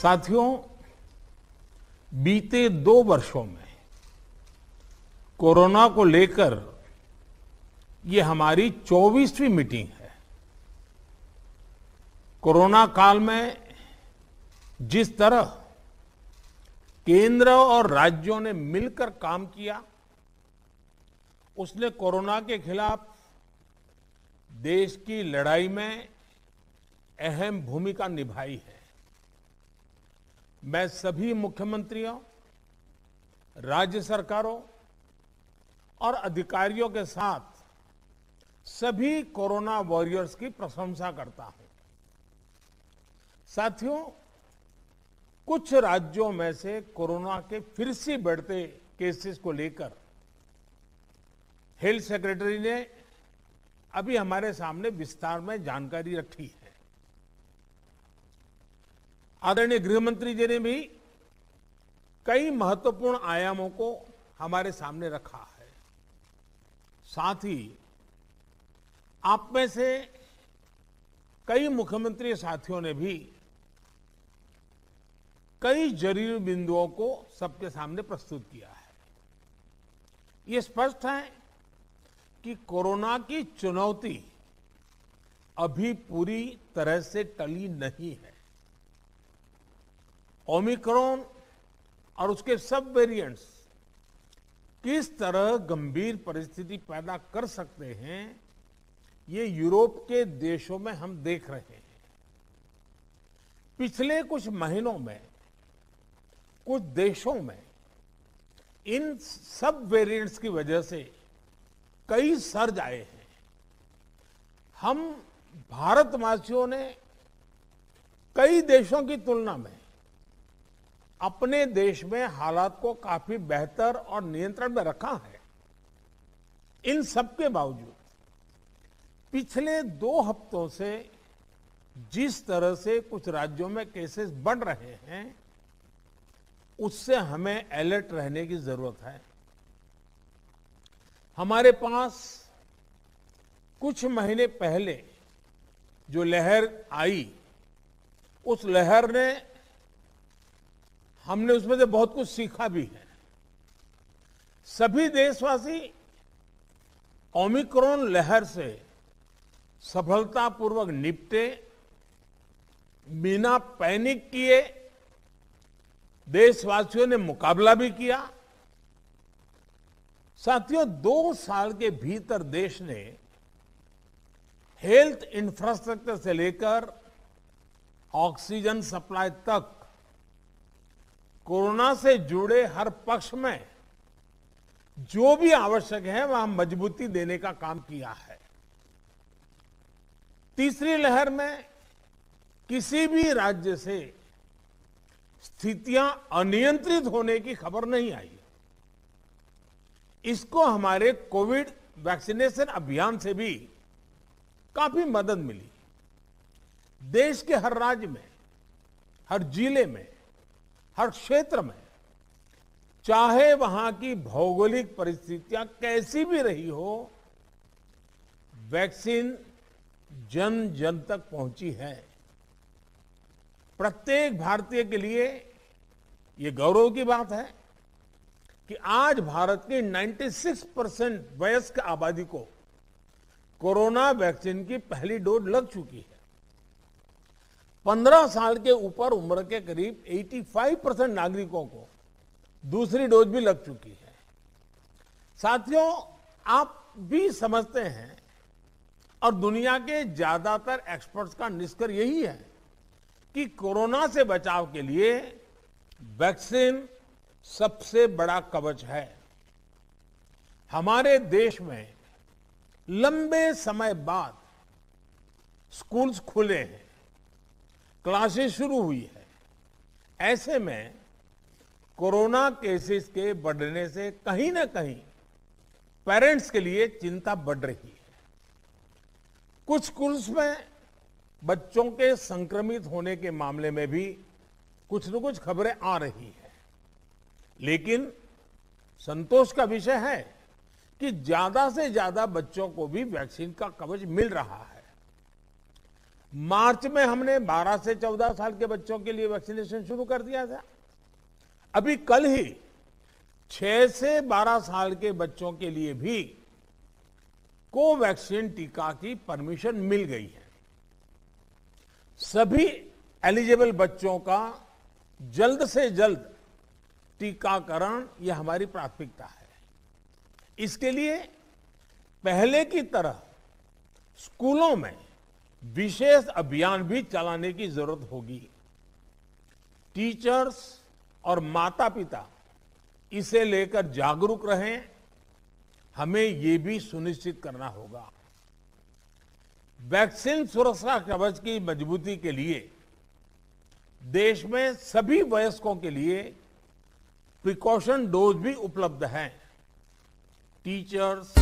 साथियों, बीते 2 वर्षों में कोरोना को लेकर ये हमारी 24वीं मीटिंग है। कोरोना काल में जिस तरह केंद्र और राज्यों ने मिलकर काम किया, उसने कोरोना के खिलाफ देश की लड़ाई में अहम भूमिका निभाई है। मैं सभी मुख्यमंत्रियों, राज्य सरकारों और अधिकारियों के साथ सभी कोरोना वॉरियर्स की प्रशंसा करता हूं। साथियों, कुछ राज्यों में से कोरोना के फिर से बढ़ते केसेस को लेकर हेल्थ सेक्रेटरी ने अभी हमारे सामने विस्तार में जानकारी रखी है। आदरणीय गृह मंत्री जी ने भी कई महत्वपूर्ण आयामों को हमारे सामने रखा है। साथ ही आप में से कई मुख्यमंत्री साथियों ने भी कई जरूरी बिंदुओं को सबके सामने प्रस्तुत किया है। ये स्पष्ट है कि कोरोना की चुनौती अभी पूरी तरह से टली नहीं है। ओमिक्रॉन और उसके सब वेरिएंट्स किस तरह गंभीर परिस्थिति पैदा कर सकते हैं, ये यूरोप के देशों में हम देख रहे हैं। पिछले कुछ महीनों में कुछ देशों में इन सब वेरिएंट्स की वजह से कई सर्ज आए हैं। हम भारतवासियों ने कई देशों की तुलना में अपने देश में हालात को काफी बेहतर और नियंत्रण में रखा है। इन सब के बावजूद पिछले 2 हफ्तों से जिस तरह से कुछ राज्यों में केसेस बढ़ रहे हैं, उससे हमें अलर्ट रहने की जरूरत है। हमारे पास कुछ महीने पहले जो लहर आई, उस लहर ने हमने उसमें से बहुत कुछ सीखा भी है। सभी देशवासी ओमिक्रॉन लहर से सफलतापूर्वक निपटे, बिना पैनिक किए देशवासियों ने मुकाबला भी किया। साथियों, 2 साल के भीतर देश ने हेल्थ इंफ्रास्ट्रक्चर से लेकर ऑक्सीजन सप्लाई तक कोरोना से जुड़े हर पक्ष में जो भी आवश्यक है वहां मजबूती देने का काम किया है। तीसरी लहर में किसी भी राज्य से स्थितियां अनियंत्रित होने की खबर नहीं आई। इसको हमारे कोविड वैक्सीनेशन अभियान से भी काफी मदद मिली। देश के हर राज्य में, हर जिले में, हर क्षेत्र में, चाहे वहां की भौगोलिक परिस्थितियां कैसी भी रही हो, वैक्सीन जन जन तक पहुंची है। प्रत्येक भारतीय के लिए ये गौरव की बात है कि आज भारत की 96% वयस्क आबादी को कोरोना वैक्सीन की पहली डोज लग चुकी है। 15 साल के ऊपर उम्र के करीब 85% नागरिकों को दूसरी डोज भी लग चुकी है। साथियों, आप भी समझते हैं और दुनिया के ज्यादातर एक्सपर्ट्स का निष्कर्ष यही है कि कोरोना से बचाव के लिए वैक्सीन सबसे बड़ा कवच है। हमारे देश में लंबे समय बाद स्कूल्स खुले हैं, क्लासेस शुरू हुई है। ऐसे में कोरोना केसेस के बढ़ने से कहीं ना कहीं पेरेंट्स के लिए चिंता बढ़ रही है। कुछ स्कूल्स में बच्चों के संक्रमित होने के मामले में भी कुछ न कुछ खबरें आ रही है। लेकिन संतोष का विषय है कि ज्यादा से ज्यादा बच्चों को भी वैक्सीन का कवच मिल रहा है। मार्च में हमने 12 से 14 साल के बच्चों के लिए वैक्सीनेशन शुरू कर दिया था। अभी कल ही 6 से 12 साल के बच्चों के लिए भी कोवैक्सीन टीका की परमिशन मिल गई है। सभी एलिजिबल बच्चों का जल्द से जल्द टीकाकरण यह हमारी प्राथमिकता है। इसके लिए पहले की तरह स्कूलों में विशेष अभियान भी चलाने की जरूरत होगी। टीचर्स और माता पिता इसे लेकर जागरूक रहें, हमें ये भी सुनिश्चित करना होगा। वैक्सीन सुरक्षा कवच की मजबूती के लिए देश में सभी वयस्कों के लिए प्रिकॉशन डोज भी उपलब्ध हैं। टीचर्स